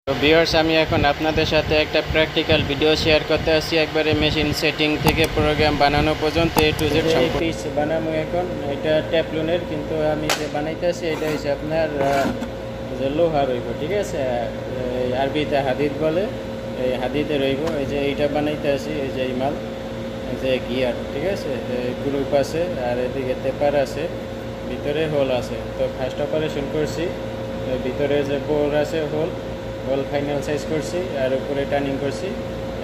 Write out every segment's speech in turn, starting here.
তো ভিউয়ার্স, আমি এখন আপনাদের সাথে একটা প্র্যাকটিক্যাল ভিডিও শেয়ার করতে আসছি, একবারে মেশিন সেটিং থেকে প্রোগ্রাম বানানো পর্যন্ত এ টু জেড পিস বানাবো। এখন এটা ট্যাপলুনের, কিন্তু আমি যে বানাইতেছি এটা হচ্ছে আপনার যে লোহা রইব, ঠিক আছে, আরবিতে হাদিদ বলে, এই হাদিদে রইব। এই যে এইটা বানাইতে আসি, এই যে এই মাল, এই যে গিয়ার, ঠিক আছে, গ্রুপ আছে আর এদিকে টেপার আছে, ভিতরে হোল আছে। তো ফার্স্ট অপারেশন করছি, ভিতরে যে বোর আছে হোল ফাইনাল সাইজ করছি আর উপরে টার্নিং করছি।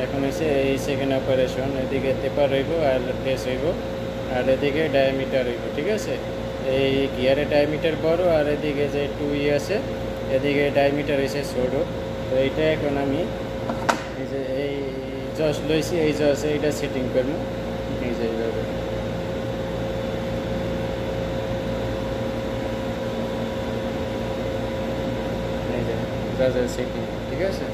এখন হচ্ছে এই সেকেন্ড অপারেশন, এদিকে টেপার রইব আর ফেস হইব আর এদিকে ডায়ামিটার হইব, ঠিক আছে। এই গিয়ারের ডায়ামিটার বড় আর এদিকে যে 2 আছে, এদিকে ডায়ামিটার হয়েছে ছোটো। তো এইটা এখন আমি এই যে এই জস লইছি, এই জসে এইটা সেটিং করবো, এই যে এইভাবে। সেটিং, ঠিক আছে।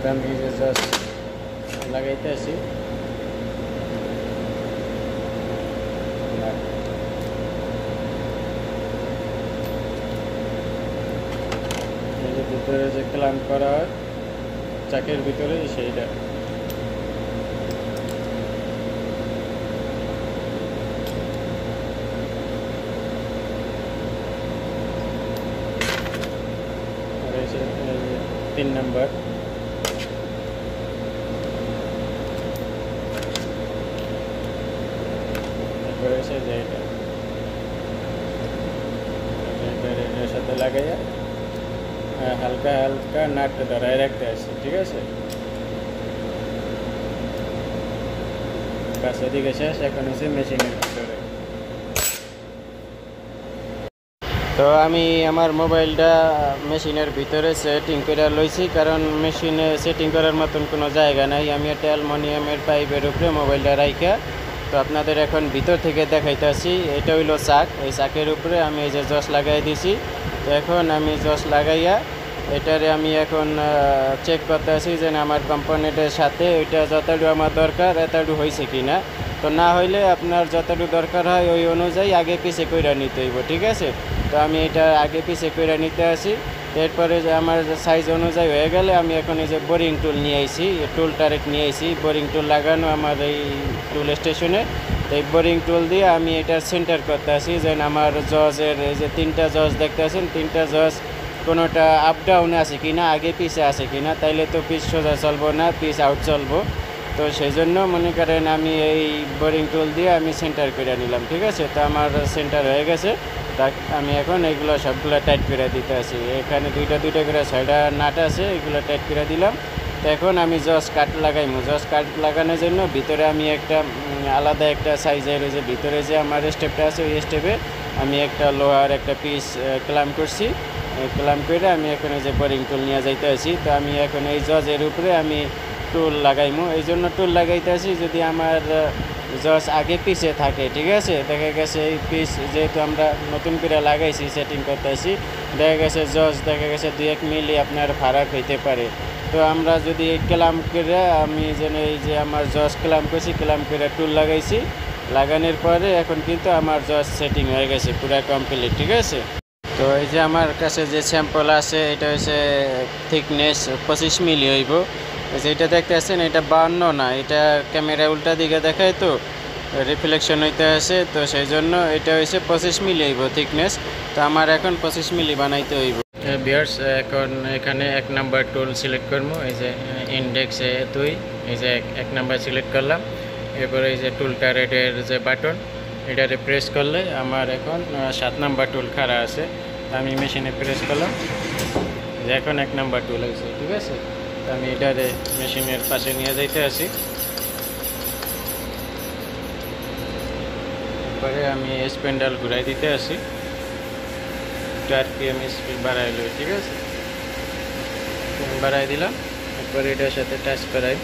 তো আমি এই যে জাস্ট লাগাইতে আসি, এই যে ভিতরে যে ক্ল্যাম্প করা হয় চাকের ভিতরে, সেইটা আর 3 নাম্বার। তারপরে এসে যে এটার সাথে লাগাইয়া হালকা হালকা নাট ধরাই রাখতে আসি, ঠিক আছে। কাছে দিকে শেষ, এখন হচ্ছে মেশিনের ভিতরে। তো আমি আমার মোবাইলটা মেশিনের ভিতরে সেটিং করে লইছি, কারণ মেশিনে সেটিং করার মতন কোনো জায়গা নাই। আমি একটা অ্যালুমিনিয়ামের পাইপের উপরে মোবাইলটা রাইখা, তো আপনাদের এখন ভিতর থেকে দেখাইতেছি। এটা হইলো চাক, এই চাকের উপরে আমি এই যে জস লাগাই দিছি। তো এখন আমি জস লাগাইয়া এটারে আমি এখন চেক করতে আসি যে আমার কম্পোনেন্টের সাথে ওইটা যতটুকু আমার দরকার এতটুকু হয়েছে কি না। তো না হইলে আপনার যতটুকু দরকার হয় ওই অনুযায়ী আগে পিছে কইরা নিতে হইব, ঠিক আছে। তো আমি এটা আগে পিছে কইরা নিতে আসি। এরপরে যে আমার সাইজ অনুযায়ী হয়ে গেলে আমি এখন এই যে বোরিং টুল নিয়ে আইছি, টুলটারে নিয়ে আইছি। বোরিং টুল লাগানো আমার এই টুল স্টেশনে। এই বোরিং টুল দিয়ে আমি এটা সেন্টার করতে আসি, যেন আমার জজের এই যে 3টা জজ দেখতে আছেন, 3টা জজ কোনোটা আপ ডাউনে আছে কি না, আগে পিছে আছে কি না, তাইলে তো পিস সোজা চলবো না, পিস আউট চলবো। তো সেই জন্য মনে করেন আমি এই বোরিং টুল দিয়ে আমি সেন্টার করে নিলাম, ঠিক আছে। তো আমার সেন্টার হয়ে গেছে। তা আমি এখন এইগুলো সবগুলো টাইট করে দিতে আছি। এখানে দুইটা করে 6টা নাট আছে, এগুলো টাইট করে দিলাম। তো এখন আমি জস কাট লাগাইমু। জস কাট লাগানোর জন্য ভিতরে আমি একটা আলাদা একটা সাইজের যে ভিতরে যে আমার স্টেপটা আছে, ওই স্টেপে আমি একটা লোহার একটা পিস ক্লাম্প করছি। ক্লাম্প করে আমি এখন এই যে বোরিং টুল নিয়ে যাইতে আছি। তো আমি এখন এই জজের উপরে আমি টুল লাগাইমু। এই জন্য টুল লাগাইতে আসি, যদি আমার জজ আগে পিছে থাকে, ঠিক আছে। দেখা গেছে এই পিস যেহেতু আমরা নতুন করে লাগাইছি, সেটিং করতে আসি, দেখা গেছে জজ দেখা গেছে 2-1 মিলি আপনার ফারাক হইতে পারে। তো আমরা যদি এই ক্লাম্প করে আমি যেন এই যে আমার জজ ক্লাম্প করছি, ক্লাম্প করে টুল লাগাইছি, লাগানোর পরে এখন কিন্তু আমার জজ সেটিং হয়ে গেছে পুরা কমপ্লিট, ঠিক আছে। তো এই যে আমার কাছে যে স্যাম্পল আছে, এটা হচ্ছে থিকনেস 25 মিলি হইব। যেটা দেখতে আছেন এটা 52 না, এটা ক্যামেরা উল্টা দিকে দেখায় তো রিফ্লেকশন হইতে আছে, তো সেই জন্য এটা হচ্ছে 25 মিলি হইব থিকনেস। তো আমার এখন 25 মিলি বানাইতে হইব। ভিউয়ার্স, এখন এখানে 1 নাম্বার টুল সিলেক্ট করবো। এই যে ইন্ডেক্সে 2, এই যে 1 নাম্বার সিলেক্ট করলাম। এরপরে এই যে টুলটা রেডের যে বাটন, এটারে প্রেস করলে আমার এখন 7 নাম্বার টুল খাড়া আছে। আমি মেশিনে প্রেস করলাম, যে এখন 1 নাম্বার টুল আছে, ঠিক আছে। তো আমি এটারে মেশিনের পাশে নিয়ে যাইতে আসি। এরপরে আমি স্পেন্ডাল ঘুরাই দিতে আসি, RPM স্পিড বাড়াই লই, ঠিক আছে। বাড়াই দিলাম, এরপরে এটার সাথে টাচ করাই।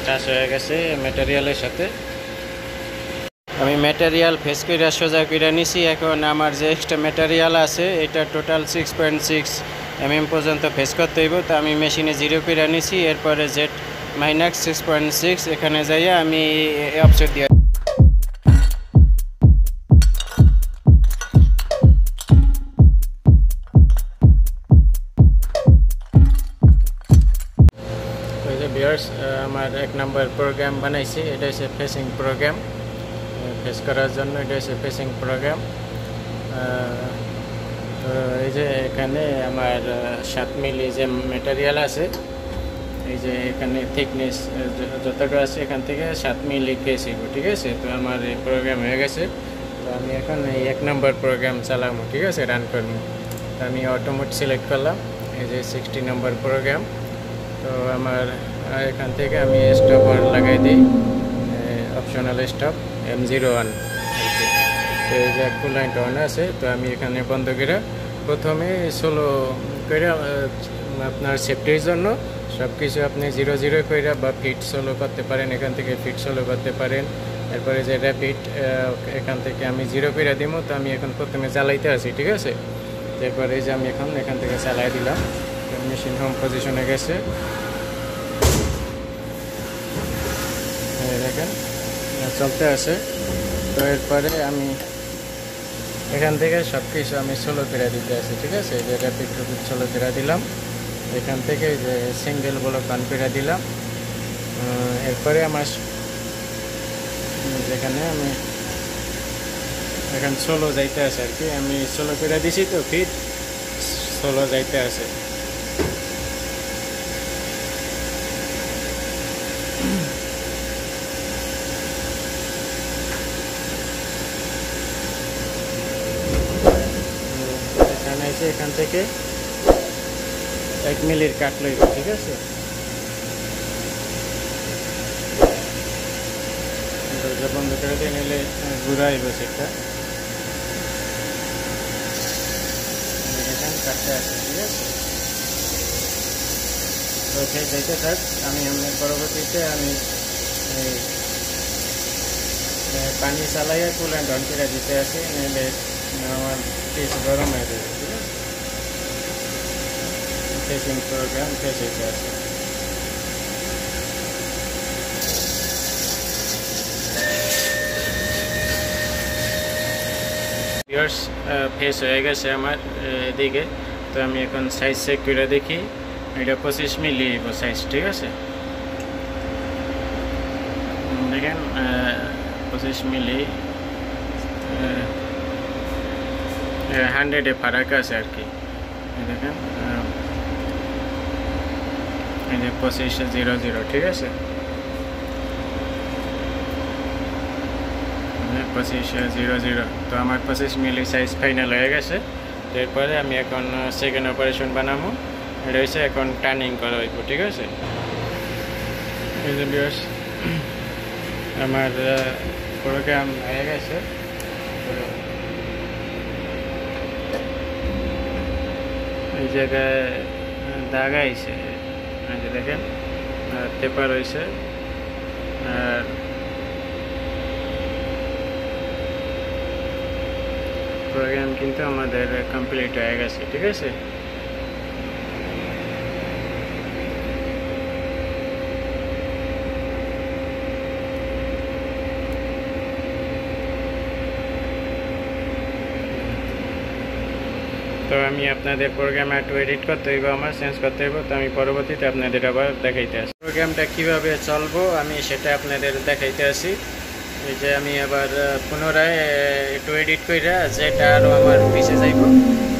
টাচ হয়ে গেছে ম্যাটেরিয়ালের সাথে। আমি ম্যাটেরিয়াল ফেস করে সোজা করে নিছি। এখন আমার যে এক্সট্রা ম্যাটেরিয়াল আছে এটা টোটাল 6.6 mm পর্যন্ত ফেস করতে হইব। তো আমি মেশিনে 0 করে নিছি। এরপরে জেড মাইনাস 6.6 এখানে যাইয়া আমি অফসেট দিয়ে আমার 1 নম্বর প্রোগ্রাম বানাইছি। এটা হচ্ছে ফেসিং প্রোগ্রাম, ফেস করার জন্য এটা হচ্ছে ফেসিং প্রোগ্রাম। তো এই যে এখানে আমার 7 মিলি যে ম্যাটেরিয়াল আছে, এই যে এখানে থিকনেস যতটা আছে এখান থেকে 7 মিলি কেসিব, ঠিক আছে। তো আমার এই প্রোগ্রাম হয়ে গেছে। তো আমি এখন এই 1 নম্বর প্রোগ্রাম চালাবো, ঠিক আছে, রান করবো। তো আমি অটোমোট সিলেক্ট করলাম, এই যে 60 নম্বর প্রোগ্রাম। তো আমার এখান থেকে আমি স্টপার লাগাই দিই, অপশনাল স্টপ M01। তো এই যে কুলাইন্ট অন আছে, তো আমি এখানে বন্ধ করে প্রথমে সোলো করে আপনার সেফটির জন্য সব কিছু আপনি 0 করে বা ফিট সোলো করতে পারেন, এখান থেকে ফিট সোলো করতে পারেন। এরপরে যে র্যাপিড, এখান থেকে আমি 0 করে দিব। তো আমি এখন প্রথমে চালাইতে আছি, ঠিক আছে। এরপরে এই যে আমি এখন এখান থেকে চালাই দিলাম, মেশিন হোম পজিশনে গেছে, দেখেন চলতে আছে। তো এরপরে আমি এখান থেকে সব কিছু আমি সোলো করে দিতে আছি, ঠিক আছে। যে র্যাপিড টুপিড সোলো করে দিলাম, এখান থেকে যে সিঙ্গেল ব্লক অন করে দিলাম। এরপরে আমার যেখানে আমি এখন সোলো যাইতে আছে আর কি, আমি সোলো করে দিছি, তো ফিট সোলো যাইতে আছে। এখান থেকে 1 মিলির কাট লইব, ঠিক আছে। দরজা বন্ধ করে দিয়ে নিলে ঘুরাইব সেটা, এখানে কাটতে আছে, ঠিক আছে। তো যাইতে থাক, আমি এমনি পরবর্তীতে আমি পানি চালাইয়া কুলান্ট অন করে দিতে আসি, নিলে আমার পিস গরম হয়ে যাবে, ঠিক আছে। ফেসিং প্রোগ্রাম ফেস হইতে আছে। ফেস হয়ে গেছে আমার এদিকে। তো আমি এখন সাইজ চেক করে দেখি, এটা 25 মিলি সাইজ, ঠিক আছে। দেখেন 25 মিলি 100-এ ফারাক আছে আর কি। দেখেন এই যে 2500, ঠিক আছে। 2500। তো আমার 25 মিলি সাইজ ফাইনাল হয়ে গেছে। এরপরে আমি এখন সেকেন্ড অপারেশন বানাবো, এটা হচ্ছে এখন টার্নিং করা হইব, ঠিক আছে। এই যে ভিউয়ার্স আমার প্রোগ্রাম হয়ে গেছে। এই জায়গায় দাগ আইছে, দেখেন পেপার হয়েছে। আর প্রোগ্রাম কিন্তু আমাদের কমপ্লিট হয়ে গেছে, ঠিক আছে। তো আমি আপনাদের প্রোগ্রাম একটু এডিট করতে হইব, আমার চেঞ্জ করতে হইব। তো আমি পরবর্তীতে আপনাদের আবার দেখাইতে আসি প্রোগ্রামটা কীভাবে চলবো, আমি সেটা আপনাদের দেখাইতে আসি। এই যে আমি আবার পুনরায় একটু এডিট করে, যেটা আরও আমার পিছিয়ে যাইব,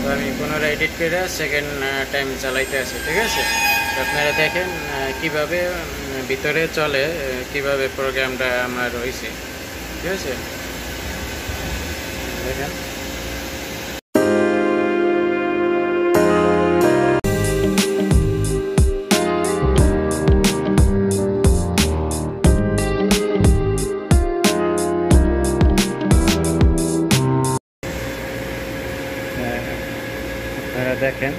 তো আমি পুনরায় এডিট করে সেকেন্ড টাইম চালাইতে আসি, ঠিক আছে। আপনারা দেখেন কিভাবে ভিতরে চলে, কিভাবে প্রোগ্রামটা আমার হয়েছে, ঠিক আছে। দেখেন দেখেন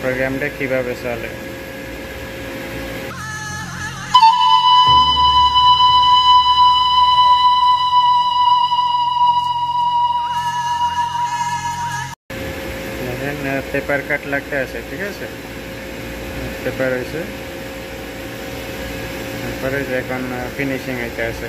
প্রোগ্রামটা কিভাবে চলে। দেখেন পেপার কাট লাগতে আছে, ঠিক আছে। পেপার হয়েছে তারপরে যে এখন ফিনিশিং হইতে আছে।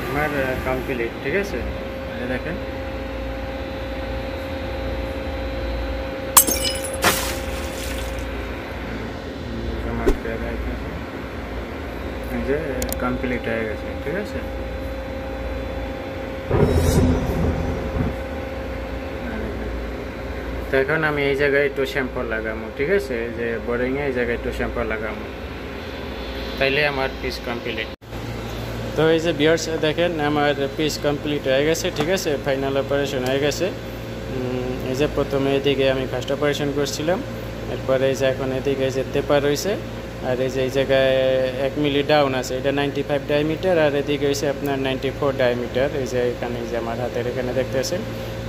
আমার কমপ্লিট, ঠিক আছে। দেখেন যে কমপ্লিট হয়ে গেছে, ঠিক আছে। তো এখন আমি এই জায়গায় একটু শ্যাম্পু লাগাবো, ঠিক আছে। এই যে বোরিংয়ে এই জায়গায় একটু শ্যাম্পু লাগাবো, তাইলে আমার পিস কমপ্লিট। তো এই যে ভিউয়ার্স দেখেন আমার পিস কমপ্লিট হয়ে গেছে, ঠিক আছে। ফাইনাল অপারেশন হয়ে গেছে। এই যে প্রথমে এদিকে আমি ফার্স্ট অপারেশন করছিলাম, এরপরে এই যে এখন এদিকে যে টেপার রয়েছে, আর এই যে এই জায়গায় 1 মিলি ডাউন আছে, এটা 95 ডায়ামিটার, আর এদিকে হয়েছে আপনার 94 ডায়ামিটার। এই যে এখানে যে আমার হাতের এখানে দেখতে আছেন,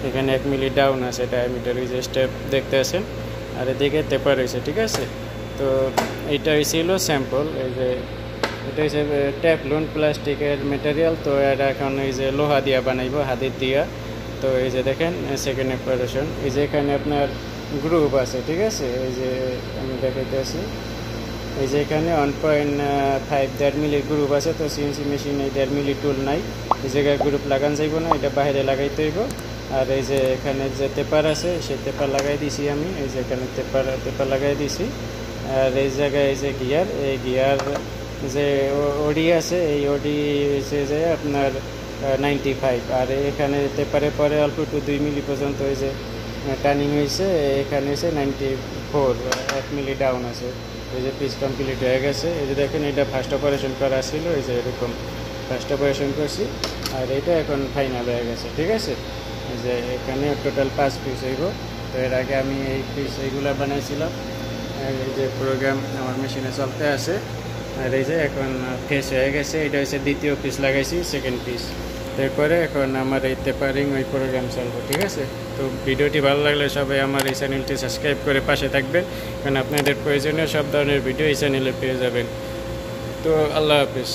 এখানে 1 মিলি ডাউন আছে ডায়ামিটার, এই যে স্টেপ দেখতে আছেন, আর এদিকে টেপার রয়েছে, ঠিক আছে। তো এইটা হয়েছিল স্যাম্পল। এই যে এটা হচ্ছে ট্যাফলন প্লাস্টিকের মেটেরিয়াল। তো এটা এখন এই যে লোহা দিয়া বানাইব, হাতের দিয়া। তো এই যে দেখেন সেকেন্ড অপারেশন, এই যে এখানে আপনার গ্রুপ আছে, ঠিক আছে। এই যে আমি দেখাইতে আছি, এই যে এখানে 1.5 1.5 মিলি গ্রুপ আছে। তো সিএনসি মেশিনে 1.5 মিলি টুল নাই, এই জায়গায় গ্রুপ লাগান যাইব না, এটা বাইরে লাগাইতে হইব। আর এই যে এখানে যে টেপার আছে, সেই টেপার লাগাই দিছি আমি, এই যে এখানে টেপার লাগাই দিছি। আর এই জায়গায় এই যে গিয়ার, এই গিয়ার যে ওডি আছে, এই ওডি হচ্ছে যে আপনার 95, আর এখানে টেপারে পরে অল্প একটু 2 মিলি পর্যন্ত এই যে টার্নিং হয়েছে, এখানে হচ্ছে 94, 1 মিলি ডাউন আছে। এই যে পিস কমপ্লিট হয়ে গেছে। এই যে দেখেন এটা ফার্স্ট অপারেশন করা ছিল, এই যে এরকম ফার্স্ট অপারেশন করছি, আর এটা এখন ফাইনাল হয়ে গেছে, ঠিক আছে। এই যে এখানে টোটাল 5 পিস হইব। তো এর আগে আমি এই পিস এইগুলো বানাইছিলাম, এই যে প্রোগ্রাম আমার মেশিনে চলতে আছে। আর এই যে এখন ফেস হয়ে গেছে, এটা হচ্ছে দ্বিতীয় পিস লাগাইছি, সেকেন্ড পিস। এরপরে এখন আমার এই টেপারিং ওই প্রোগ্রাম চলবে, ঠিক আছে। তো ভিডিওটি ভালো লাগলে সবাই আমার এই চ্যানেলটি সাবস্ক্রাইব করে পাশে থাকবেন, কারণ আপনাদের প্রয়োজনীয় সব ধরনের ভিডিও এই চ্যানেলে পেয়ে যাবেন। তো আল্লাহ হাফিজ।